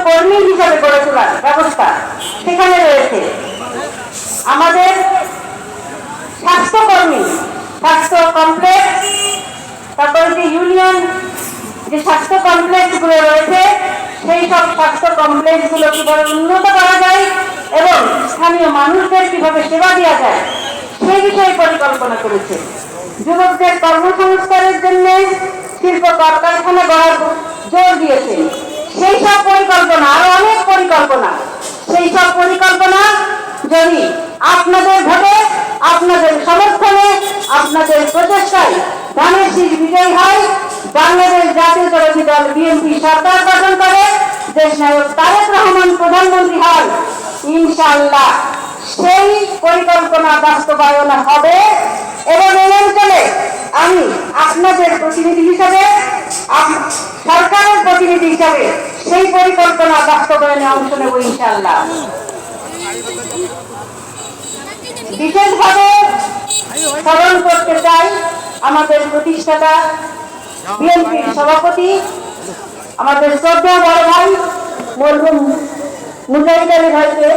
কর্মী হিসাবে গড়ে তোলার ব্যবস্থা সেখানে রয়েছে। আমাদের স্বাস্থ্যকর্মী, স্বাস্থ্য কমপ্লেক্স, তারপরে যে ইউনিয়ন যে স্বাস্থ্য কমপ্লেক্স গুলো রয়েছে সেই সব স্বাস্থ্য কমপ্লেক্স গুলো কিভাবে উন্নত করা যায় এবং স্থানীয় মানুষদের কিভাবে সেবা দেওয়া যায় সেই বিষয়ে পরিকল্পনা করেছে। যুবকদের কর্মসংস্থানের জন্য শিল্প কলকারখানা গড়ার জোর দিয়েছে। সেই সব পরিকল্পনা, আরো অনেক পরিকল্পনা, সেই সব পরিকল্পনা যদি আপনাদের ভোটে, আপনাদের সমর্থনে, আপনাদের প্রচেষ্টায় ধানের শীষ বিজয়ী হয়, বাংলাদেশ জাতীয়তাবাদী দল বিএনপি সরকার গঠন করে, দেশ নায়ক তারেক রহমান প্রধানমন্ত্রী হন, ইনশাআল্লাহ সেই পরিকল্পনা বাস্তবায়ন হবে এবং এই অঞ্চলে আমি আপনাদের প্রতিনিধি হিসাবে, সরকারের প্রতিনিধি হিসাবে সেই পরিকল্পনা বাস্তবায়নে অংশ নেব ইনশাআল্লাহ। বিশেষভাবে স্মরণ করতে চাই আমাদের প্রতিষ্ঠাতা বিএনপির সভাপতি, আমাদের শ্রদ্ধা বড় ভাই মরহুম মুজাহিদ আলী ভাইকে।